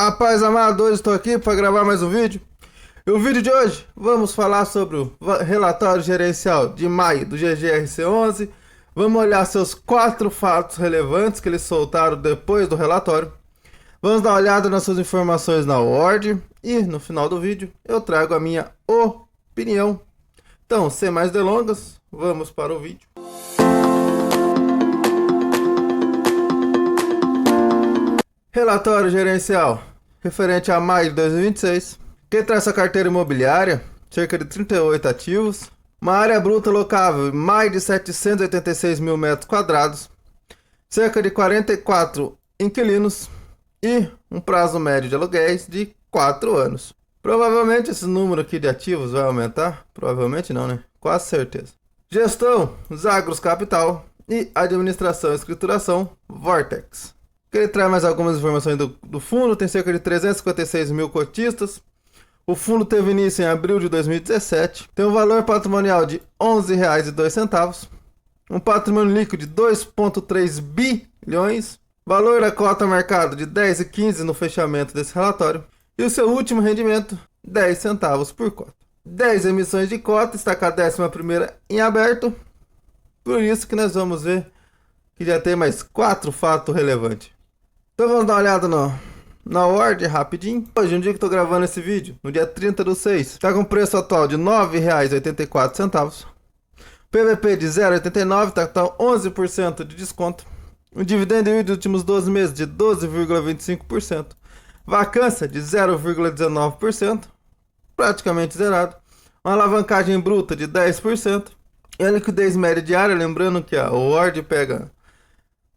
Rapaz amado, hoje estou aqui para gravar mais um vídeo. E o vídeo de hoje, vamos falar sobre o relatório gerencial de maio do GGRC11. Vamos olhar seus 4 fatos relevantes que eles soltaram depois do relatório. Vamos dar uma olhada nas suas informações na Word. E no final do vídeo eu trago a minha opinião. Então, sem mais delongas, vamos para o vídeo. Relatório gerencial referente a maio de 2026. Quem traz essa carteira imobiliária, cerca de 38 ativos, uma área bruta locável mais de 786 mil metros quadrados, cerca de 44 inquilinos e um prazo médio de aluguéis de 4 anos. Provavelmente esse número aqui de ativos vai aumentar, provavelmente não, né? Quase certeza. Gestão, Zagros Capital e administração e escrituração, Vortex. Ele traz mais algumas informações do fundo, tem cerca de 356 mil cotistas. O fundo teve início em abril de 2017, tem um valor patrimonial de R$ 11,02, um patrimônio líquido de 2,3 bilhões, valor da cota mercado de 10,15 no fechamento desse relatório, e o seu último rendimento, 10 centavos por cota. 10 emissões de cota, está com a 11ª em aberto, por isso que nós vamos ver que já tem mais 4 fatos relevantes. Então vamos dar uma olhada na Word rapidinho. Hoje, no dia que estou gravando esse vídeo, no dia 30/6, está com preço atual de R$ 9,84. PVP de 0,89, está com 11% de desconto. Um dividendo yield dos últimos 12 meses de 12,25%. Vacância de 0,19%, praticamente zerado. Uma alavancagem bruta de 10%. E a liquidez média diária, lembrando que a Word pega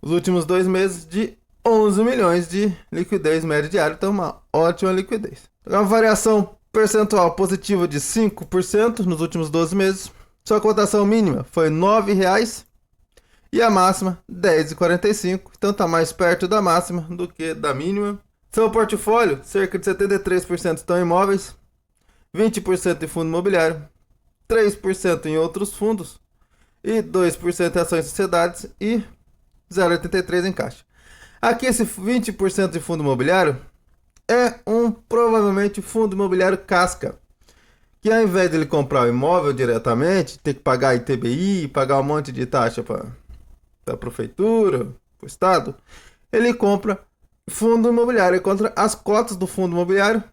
os últimos 2 meses de 11 milhões de liquidez média diária, então uma ótima liquidez. Uma variação percentual positiva de 5% nos últimos 12 meses. Sua cotação mínima foi R$ 9,00 e a máxima R$ 10,45, então está mais perto da máxima do que da mínima. Seu portfólio, cerca de 73% estão em imóveis, 20% em fundo imobiliário, 3% em outros fundos e 2% em ações e sociedades e 0,83% em caixa. Aqui esse 20% de fundo imobiliário é provavelmente fundo imobiliário casca, que ao invés de ele comprar o imóvel diretamente, ter que pagar ITBI, pagar um monte de taxa para a prefeitura, para o estado, ele compra fundo imobiliário, ele compra as cotas do fundo imobiliário.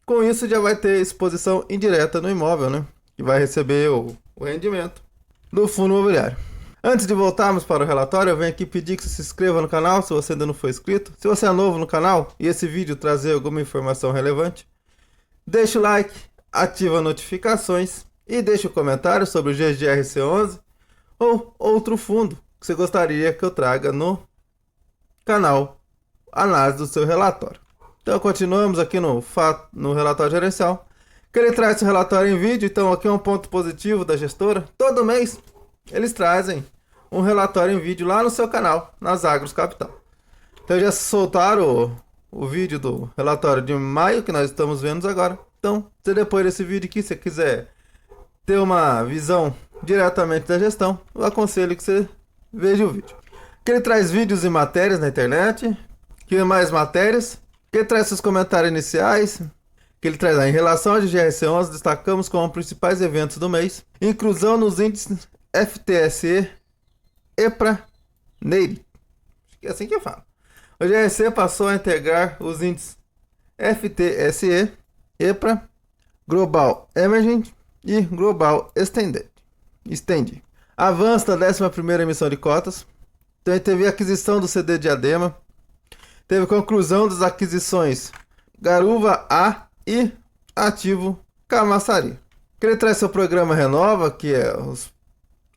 Com isso já vai ter exposição indireta no imóvel, né? Que vai receber o rendimento do fundo imobiliário. Antes de voltarmos para o relatório, eu venho aqui pedir que você se inscreva no canal se você ainda não for inscrito. Se você é novo no canal e esse vídeo trazer alguma informação relevante, deixa o like, ativa as notificações e deixa o comentário sobre o GGRC11 ou outro fundo que você gostaria que eu traga no canal análise do seu relatório. Então continuamos aqui no relatório gerencial, que ele traz esse relatório em vídeo. Então aqui é um ponto positivo da gestora. Todo mês eles trazem um relatório em vídeo lá no seu canal, na Zagros Capital. Então já soltaram o vídeo do relatório de maio, que nós estamos vendo agora. Então, se depois desse vídeo aqui, você quiser ter uma visão diretamente da gestão, eu aconselho que você veja o vídeo. Que ele traz vídeos e matérias na internet, que mais matérias, que ele traz seus comentários iniciais, que ele traz em relação ao GGRC11, destacamos como principais eventos do mês, inclusão nos índices FTSE EPRA NERI. Acho que é assim que fala. O GRC passou a integrar os índices FTSE, EPRA, Global Emerging e Global Extended. Avanço da 11ª emissão de cotas. Então, teve aquisição do CD Diadema. Teve conclusão das aquisições Garuva A e Ativo Camaçari. Que ele traz seu programa Renova, que é os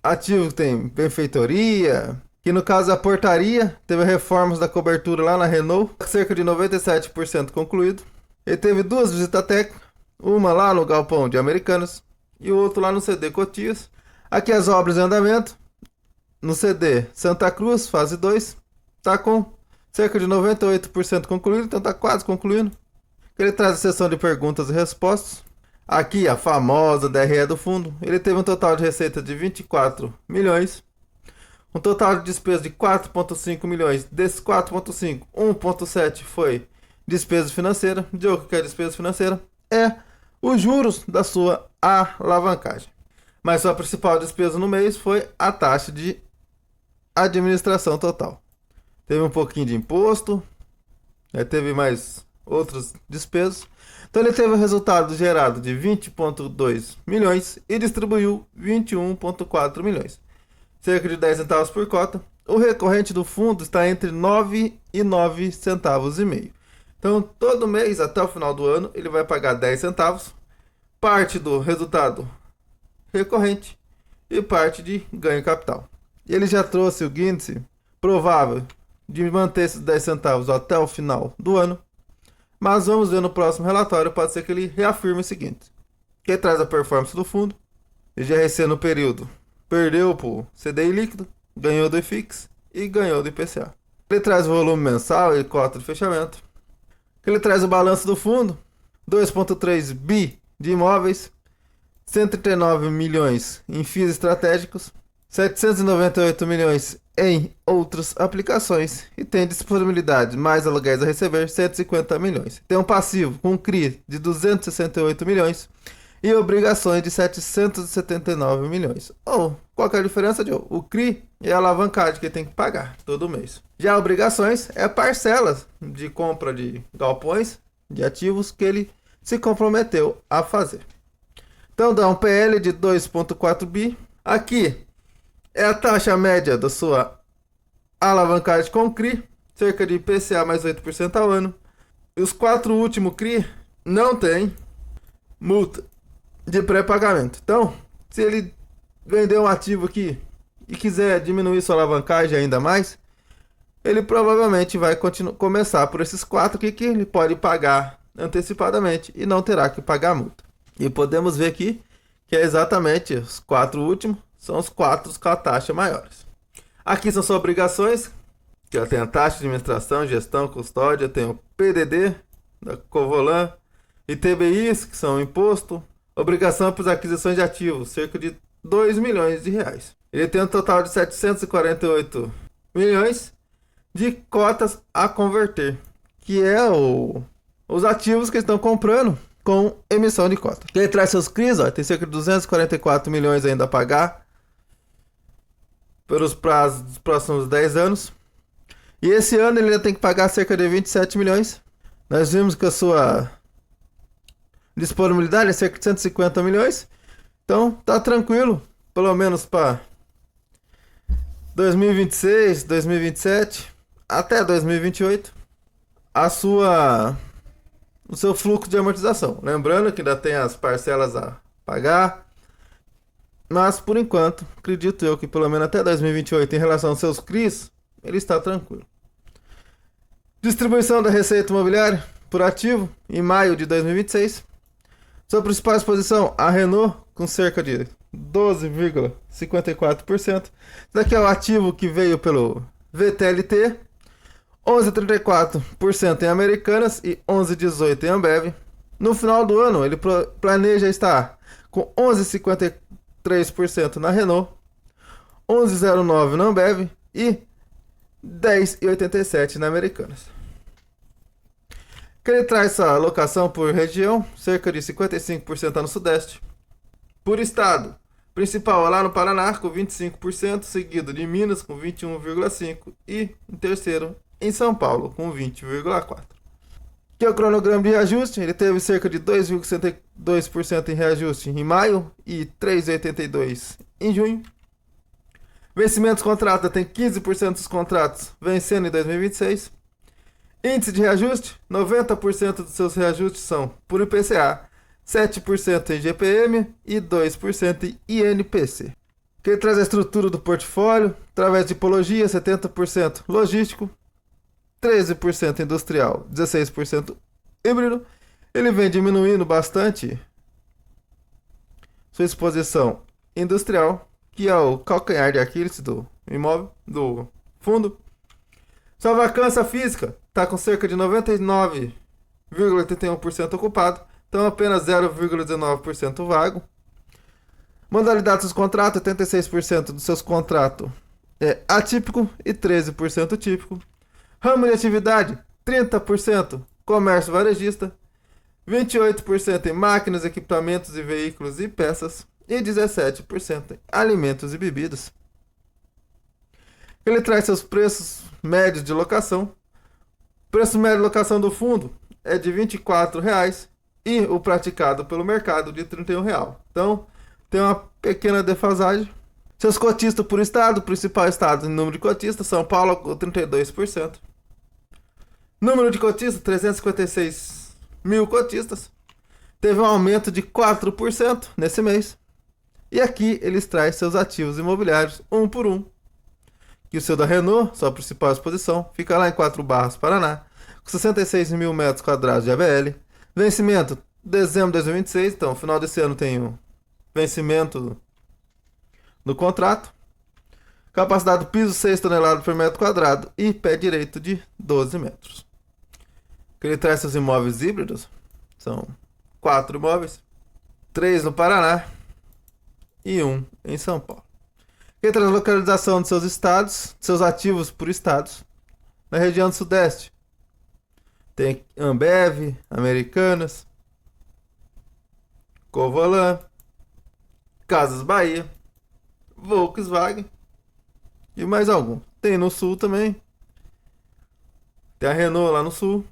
ativos que tem benfeitoria, que no caso a portaria, teve reformas da cobertura lá na Renault, cerca de 97% concluído. Ele teve 2 visitas técnicas, uma lá no Galpão de Americanas e o outro lá no CD Cotias. Aqui as obras em andamento, no CD Santa Cruz, fase 2, está com cerca de 98% concluído, então está quase concluindo. Ele traz a sessão de perguntas e respostas. Aqui a famosa DRE do fundo. Ele teve um total de receita de 24 milhões. Um total de despesa de 4,5 milhões. Desses 4,5, 1,7 foi despesa financeira. Diogo, o que é despesa financeira? É os juros da sua alavancagem. Mas sua principal despesa no mês foi a taxa de administração total. Teve um pouquinho de imposto, teve mais outras despesas. Então ele teve o resultado gerado de 20,2 milhões e distribuiu 21,4 milhões. Cerca de 10 centavos por cota. O recorrente do fundo está entre 9 e 9 centavos e meio. Então todo mês até o final do ano ele vai pagar 10 centavos, parte do resultado recorrente e parte de ganho capital. E ele já trouxe o índice provável de manter esses 10 centavos até o final do ano. Mas vamos ver no próximo relatório, pode ser que ele reafirme o seguinte. Que traz a performance do fundo. O GRC no período perdeu para o CDI líquido, ganhou do IFIX e ganhou do IPCA. Ele traz o volume mensal e cota de fechamento. Ele traz o balanço do fundo, 2,3 bi de imóveis, 139 milhões em FIIs estratégicos, 798 milhões em outras aplicações e tem disponibilidade mais aluguéis a receber, 150 milhões. Tem um passivo com CRI de 268 milhões e obrigações de 779 milhões. Qual que é a diferença, Joe? O CRI é a alavancagem que tem que pagar todo mês. Já obrigações é parcelas de compra de galpões, de ativos que ele se comprometeu a fazer. Então dá um PL de 2,4 bi. Aqui é a taxa média da sua alavancagem com CRI, cerca de IPCA mais 8% ao ano. E os 4 últimos CRI não tem multa de pré-pagamento. Então, se ele vender um ativo aqui e quiser diminuir sua alavancagem ainda mais, ele provavelmente vai começar por esses 4 aqui que ele pode pagar antecipadamente e não terá que pagar multa. E podemos ver aqui que é exatamente os 4 últimos, são os 4 com a taxa maiores. Aqui são suas obrigações, que tem a taxa de administração, gestão, custódia, tem o PDD da Covolan, ITBIs, que são imposto, obrigação por aquisições de ativos, cerca de 2 milhões de reais. Ele tem um total de 748 milhões de cotas a converter, que é os ativos que estão comprando com emissão de cota. Ele traz seus CRIs, tem cerca de 244 milhões ainda a pagar pelos prazos dos próximos 10 anos. E esse ano ele ainda tem que pagar cerca de 27 milhões. Nós vimos que a sua disponibilidade é cerca de 150 milhões. Então tá tranquilo, pelo menos para 2026, 2027, até 2028, o seu fluxo de amortização. Lembrando que ainda tem as parcelas a pagar. Mas por enquanto, acredito eu que pelo menos até 2028, em relação aos seus CRIs, ele está tranquilo. Distribuição da receita imobiliária por ativo em maio de 2026. Sua principal exposição, a Renault, com cerca de 12,54%. Esse daqui é o ativo que veio pelo VTLT. 11,34% em Americanas e 11,18% em Ambev. No final do ano, ele planeja estar com 11,53% na Renault, 11,09% na Ambev e 10,87% na Americanas. Que ele traz essa alocação por região, cerca de 55% está no Sudeste. Por estado, principal é lá no Paraná com 25%, seguido de Minas com 21,5% e em terceiro em São Paulo com 20,4%. Que é o cronograma de reajuste, ele teve cerca de 2,62% em reajuste em maio e 3,82% em junho. Vencimentos contratos, tem 15% dos contratos vencendo em 2026. Índice de reajuste, 90% dos seus reajustes são por IPCA, 7% em GPM e 2% em INPC. Que ele traz a estrutura do portfólio, através de tipologia, 70% logístico, 13% industrial, 16% híbrido. Ele vem diminuindo bastante sua exposição industrial, que é o calcanhar de Aquiles do imóvel, do fundo. Sua vacância física está com cerca de 99,81% ocupado, então apenas 0,19% vago. Modalidade dos contratos, 86% dos seus contratos é atípico e 13% típico. Ramo de atividade, 30% comércio varejista, 28% em máquinas, equipamentos e veículos e peças e 17% em alimentos e bebidas. Ele traz seus preços médios de locação. O preço médio de locação do fundo é de R$ 24,00 e o praticado pelo mercado de R$ 31,00. Então, tem uma pequena defasagem. Seus cotistas por estado, principal estado em número de cotistas, São Paulo com 32%. Número de cotistas, 356 mil cotistas. Teve um aumento de 4% nesse mês. E aqui eles trazem seus ativos imobiliários, um por um. Que o seu da Renault, sua principal exposição, fica lá em 4 Barras, Paraná, com 66 mil metros quadrados de ABL. Vencimento, dezembro de 2026, então final desse ano tem o vencimento do contrato. Capacidade do piso, 6 toneladas por metro quadrado e pé direito de 12 metros. Ele traz seus imóveis híbridos, são 4 imóveis, 3 no Paraná e 1 em São Paulo. Ele traz a localização de seus estados, seus ativos por estados. Na região do Sudeste tem Ambev, Americanas, Covolan, Casas Bahia, Volkswagen e mais algum. Tem no Sul também. Tem a Renault lá no Sul.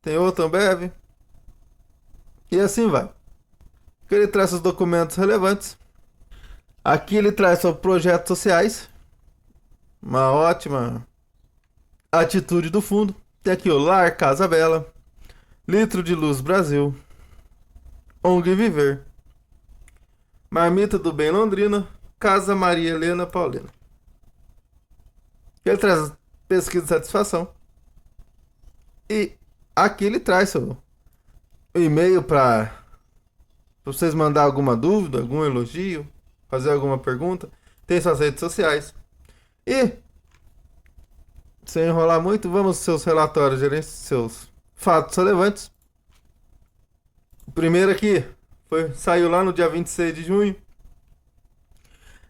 Tem outra Ambev. E assim vai. Aqui ele traz os documentos relevantes. Aqui ele traz sobre projetos sociais. Uma ótima atitude do fundo. Tem aqui o Lar Casa Bela, Litro de Luz Brasil, ONG Viver, Marmita do Bem Londrina, Casa Maria Helena Paulina. Ele traz pesquisa de satisfação. E aqui ele traz o e-mail para vocês mandar alguma dúvida, algum elogio, fazer alguma pergunta. Tem suas redes sociais. E, sem enrolar muito, vamos aos seus relatórios gerentes, seus fatos relevantes. O primeiro aqui saiu lá no dia 26 de junho.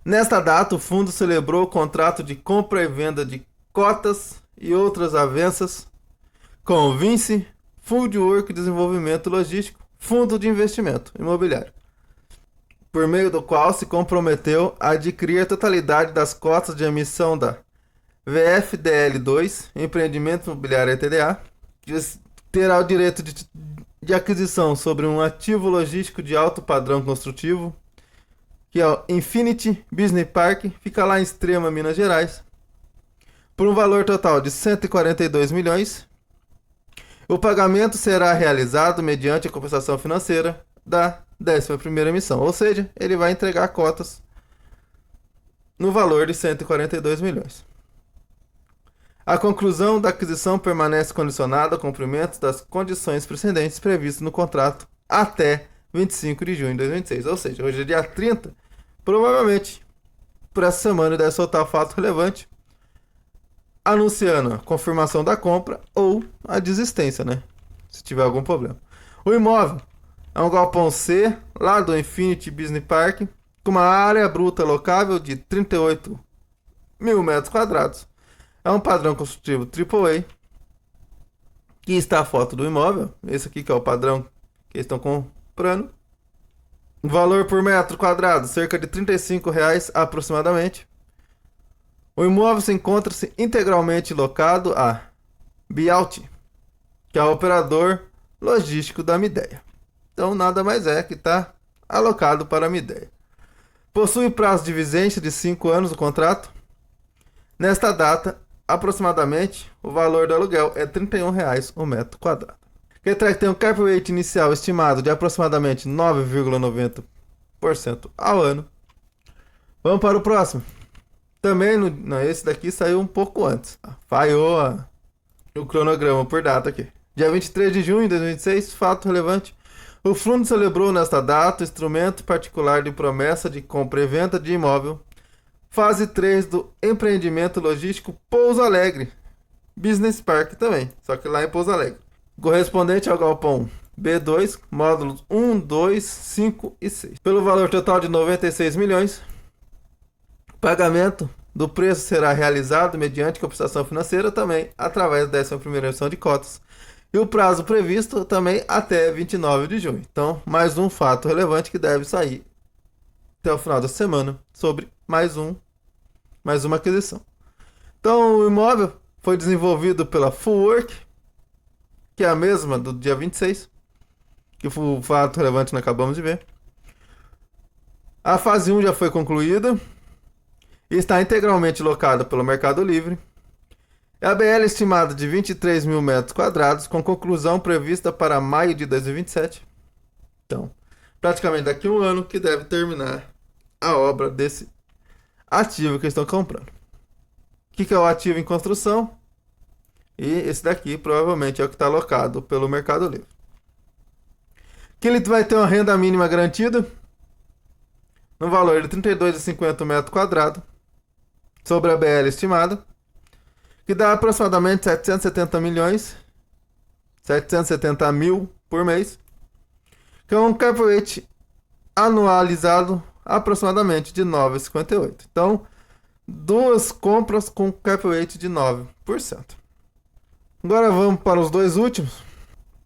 Nesta data, o fundo celebrou o contrato de compra e venda de cotas e outras avanças com o Vinci Foodwork Desenvolvimento Logístico, Fundo de Investimento Imobiliário, por meio do qual se comprometeu a adquirir a totalidade das cotas de emissão da VFDL2, Empreendimento Imobiliário ETDA, que terá o direito de aquisição sobre um ativo logístico de alto padrão construtivo, que é o Infinity Business Park, fica lá em Extrema, Minas Gerais, por um valor total de 142 milhões. O pagamento será realizado mediante a compensação financeira da 11ª emissão, ou seja, ele vai entregar cotas no valor de 142 milhões. A conclusão da aquisição permanece condicionada ao cumprimento das condições precedentes previstas no contrato até 25 de junho de 2026, ou seja, hoje é dia 30, provavelmente por essa semana deve soltar o fato relevante anunciando a confirmação da compra ou a desistência, né? Se tiver algum problema. O imóvel é um galpão C, lá do Infinity Business Park, com uma área bruta locável de 38 mil metros quadrados. É um padrão construtivo AAA. Aqui está a foto do imóvel. Esse aqui que é o padrão que eles estão comprando. O valor por metro quadrado, cerca de R$ 35,00 aproximadamente. O imóvel se encontra-se integralmente locado a Bialti, que é o operador logístico da Midea. Então nada mais é que está alocado para a Midea. Possui prazo de vigência de 5 anos o contrato. Nesta data, aproximadamente, o valor do aluguel é R$ 31,00 o metro quadrado. Que tem um cap rate inicial estimado de aproximadamente 9,90% ao ano. Vamos para o próximo. Também, esse daqui saiu um pouco antes. Falhou o cronograma por data aqui. Dia 23 de junho de 2026, fato relevante. O fundo celebrou nesta data o instrumento particular de promessa de compra e venda de imóvel. Fase 3 do empreendimento logístico Pouso Alegre. Business Park também, só que lá em Pouso Alegre. Correspondente ao galpão B2, módulos 1, 2, 5 e 6. Pelo valor total de 96 milhões. Pagamento do preço será realizado mediante compensação financeira também através da 11ª emissão de cotas E o prazo previsto também até 29 de junho. Então, mais um fato relevante que deve sair até o final da semana sobre mais uma aquisição. Então, o imóvel foi desenvolvido pela Fullwork, que é a mesma do dia 26, que foi o fato relevante que nós acabamos de ver. A fase 1 já foi concluída e está integralmente locada pelo Mercado Livre. É a BL estimada de 23 mil metros quadrados, com conclusão prevista para maio de 2027. Então, praticamente daqui a um ano que deve terminar a obra desse ativo que estão comprando. O que é o ativo em construção? E esse daqui provavelmente é o que está alocado pelo Mercado Livre. Que ele vai ter uma renda mínima garantida no valor de 32,50 metros quadrados sobre a BL estimada, que dá aproximadamente 770 mil por mês, que é um cap rate anualizado aproximadamente de 9,58. Então, duas compras com cap rate de 9%. Agora vamos para os dois últimos,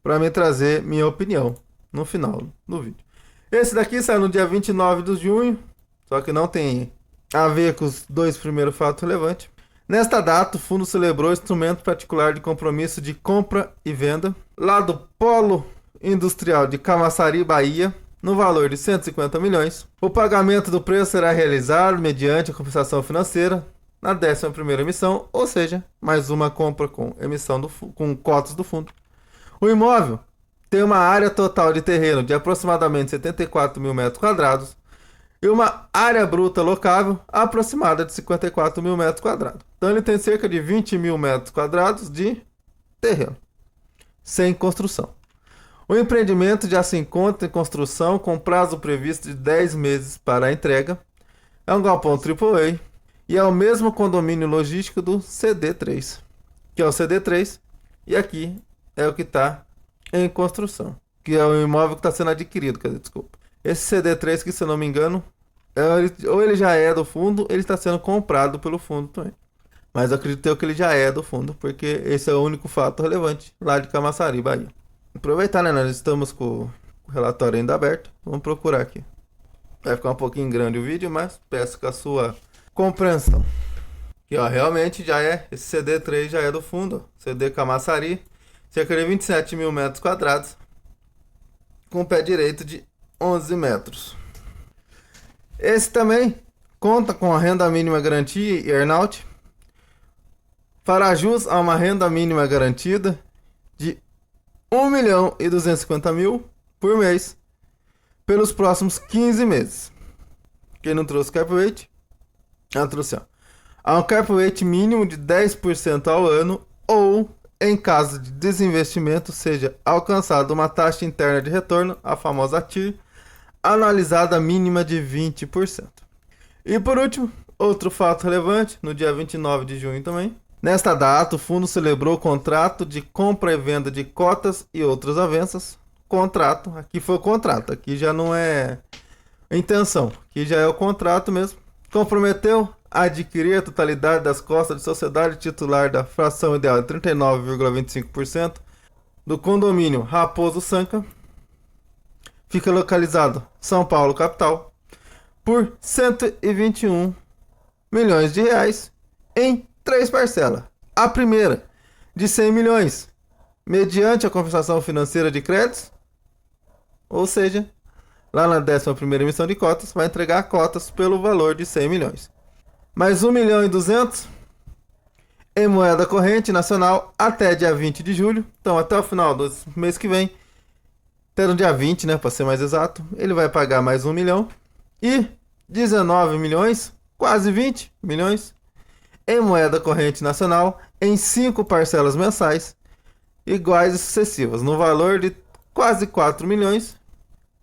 para me trazer minha opinião no final do vídeo. Esse daqui saiu no dia 29 de junho, só que não tem a ver com os dois primeiros fatos relevantes. Nesta data, o fundo celebrou instrumento particular de compromisso de compra e venda lá do Polo Industrial de Camaçari, Bahia, no valor de 150 milhões. O pagamento do preço será realizado mediante a compensação financeira na 11ª emissão, ou seja, mais uma compra com emissão com cotas do fundo. O imóvel tem uma área total de terreno de aproximadamente 74 mil metros quadrados e uma área bruta locável aproximada de 54 mil metros quadrados. Então ele tem cerca de 20 mil metros quadrados de terreno, sem construção. O empreendimento já se encontra em construção com prazo previsto de 10 meses para a entrega. É um galpão AAA e é o mesmo condomínio logístico do CD3, que é o CD3, e aqui é o que está em construção, que é o imóvel que está sendo adquirido, quer dizer, desculpa. Esse CD3, que se eu não me engano, ou ele já é do fundo, ele está sendo comprado pelo fundo também. Mas eu acredito que ele já é do fundo, porque esse é o único fato relevante lá de Camaçari, Bahia. Aproveitar, né? Nós estamos com o relatório ainda aberto. Vamos procurar aqui. Vai ficar um pouquinho grande o vídeo, mas peço com a sua compreensão. E ó, realmente já é. Esse CD3 já é do fundo. CD Camaçari. Cerca de 27 mil metros quadrados. Com pé direito de 11 metros. Esse também conta com a renda mínima garantia e earnout. Fará jus a uma renda mínima garantida de 1.250.000 por mês pelos próximos 15 meses. Quem não trouxe cap rate? Trouxe. Há um cap rate mínimo de 10% ao ano ou, em caso de desinvestimento, seja alcançada uma taxa interna de retorno, a famosa TIR, analisada mínima de 20%. E por último, outro fato relevante, no dia 29 de junho também. Nesta data, o fundo celebrou o contrato de compra e venda de cotas e outras avanças. Contrato, aqui foi o contrato, aqui já não é intenção, aqui já é o contrato mesmo. Comprometeu a adquirir a totalidade das cotas de sociedade titular da fração ideal de 39,25% do condomínio Raposo Sanca. Fica localizado São Paulo, capital, por 121 milhões de reais em 3 parcelas. A primeira, de 100 milhões, mediante a compensação financeira de créditos, ou seja, lá na 11ª emissão de cotas, vai entregar cotas pelo valor de 100 milhões. Mais 1.200.000 em moeda corrente nacional até dia 20 de julho. Então, até o final do mês que vem, até no dia 20, né, para ser mais exato, ele vai pagar mais 1 milhão e 19 milhões, quase 20 milhões, em moeda corrente nacional, em 5 parcelas mensais, iguais e sucessivas, no valor de quase 4 milhões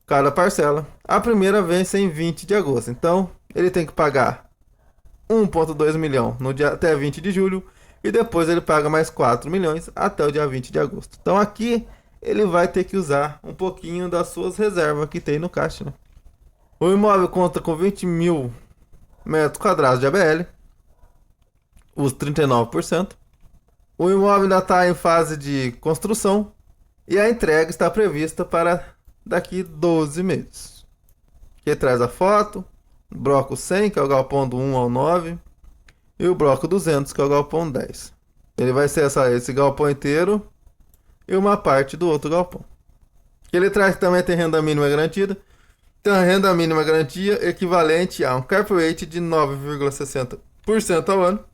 cada parcela. A primeira vence em 20 de agosto, então ele tem que pagar 1,2 milhão no dia, até 20 de julho, e depois ele paga mais 4 milhões até o dia 20 de agosto. Então aqui ele vai ter que usar um pouquinho das suas reservas que tem no caixa, né? O imóvel conta com 20 mil metros quadrados de ABL, os 39%. O imóvel ainda está em fase de construção, E a entrega está prevista para daqui 12 meses. Aqui traz a foto, o bloco 100, que é o galpão do 1 ao 9, e o bloco 200, que é o galpão 10. Ele vai ser esse galpão inteiro e uma parte do outro galpão. Ele traz também tem renda mínima garantida. Tem a renda mínima garantia equivalente a um cap rate de 9,60% ao ano.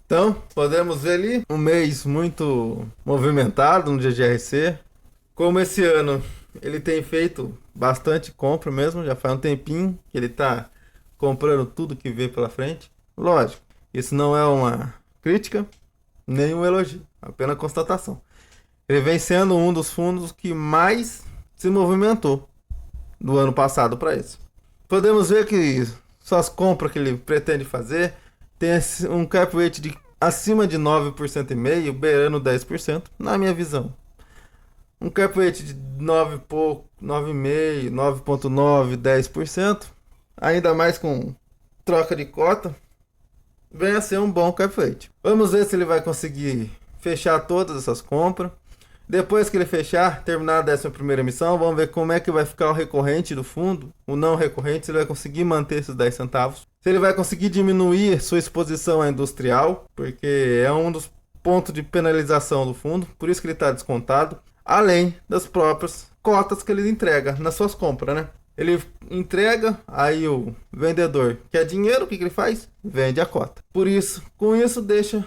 Então, podemos ver ali um mês muito movimentado no GGRC. Como esse ano ele tem feito bastante compra mesmo, já faz um tempinho que ele está comprando tudo que vê pela frente. Lógico, isso não é uma crítica, nem um elogio, apenas constatação. Ele vem sendo um dos fundos que mais se movimentou do ano passado para isso. Podemos ver que suas compras que ele pretende fazer tem um cap rate de acima de 9,5%, beirando 10%, na minha visão. Um cap rate de 9 pouco, 9,5%, 9,9%, 10%, ainda mais com troca de cota, vem a ser um bom cap rate. Vamos ver se ele vai conseguir fechar todas essas compras. Depois que ele fechar, terminar a 11ª emissão, vamos ver como é que vai ficar o recorrente do fundo, o não recorrente, se ele vai conseguir manter esses 10 centavos. Se ele vai conseguir diminuir sua exposição à industrial, porque é um dos pontos de penalização do fundo, por isso que ele está descontado, além das próprias cotas que ele entrega nas suas compras, né? Ele entrega, aí o vendedor quer dinheiro, o que ele faz? Vende a cota. Por isso, com isso deixa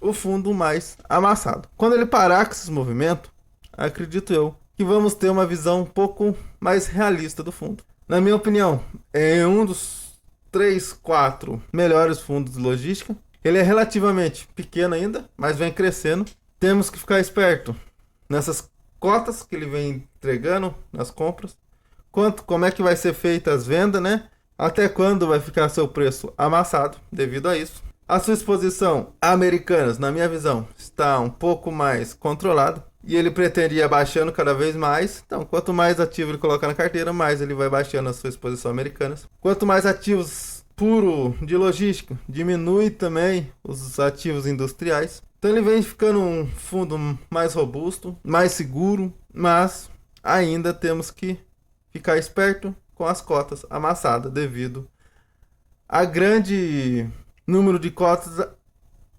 o fundo mais amassado. Quando ele parar com esses movimentos, acredito eu que vamos ter uma visão um pouco mais realista do fundo. Na minha opinião, é um dos 3, 4 melhores fundos de logística. Ele é relativamente pequeno ainda, mas vem crescendo. Temos que ficar esperto nessas cotas que ele vem entregando nas compras. Como é que vai ser feita as vendas, né? Até quando vai ficar seu preço amassado devido a isso. A sua exposição a americanas, na minha visão, está um pouco mais controlada. E ele pretende ir abaixando cada vez mais. Então, quanto mais ativo ele colocar na carteira, mais ele vai baixando a sua exposição a americanas. Quanto mais ativos puro de logística, diminui também os ativos industriais. Então ele vem ficando um fundo mais robusto, mais seguro, mas ainda temos que ficar esperto com as cotas amassadas devido a grande número de cotas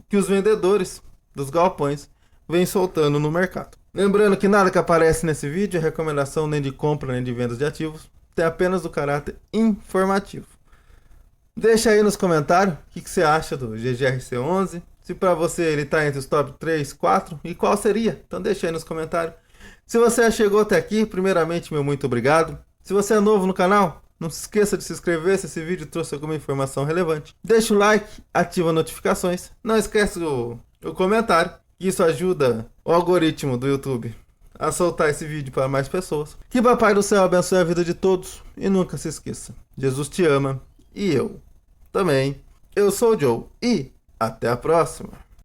que os vendedores dos galpões vêm soltando no mercado. Lembrando que nada que aparece nesse vídeo é recomendação nem de compra nem de vendas de ativos, tem apenas do caráter informativo. Deixa aí nos comentários o que você acha do GGRC11, se para você ele está entre os top 3, 4 e qual seria, então deixa aí nos comentários. Se você chegou até aqui, primeiramente meu muito obrigado. Se você é novo no canal, não se esqueça de se inscrever se esse vídeo trouxe alguma informação relevante. Deixa o like, ativa as notificações. Não esquece o comentário, que isso ajuda o algoritmo do YouTube a soltar esse vídeo para mais pessoas. Que Papai do Céu abençoe a vida de todos e nunca se esqueça. Jesus te ama e eu também. Eu sou o Joe e até a próxima.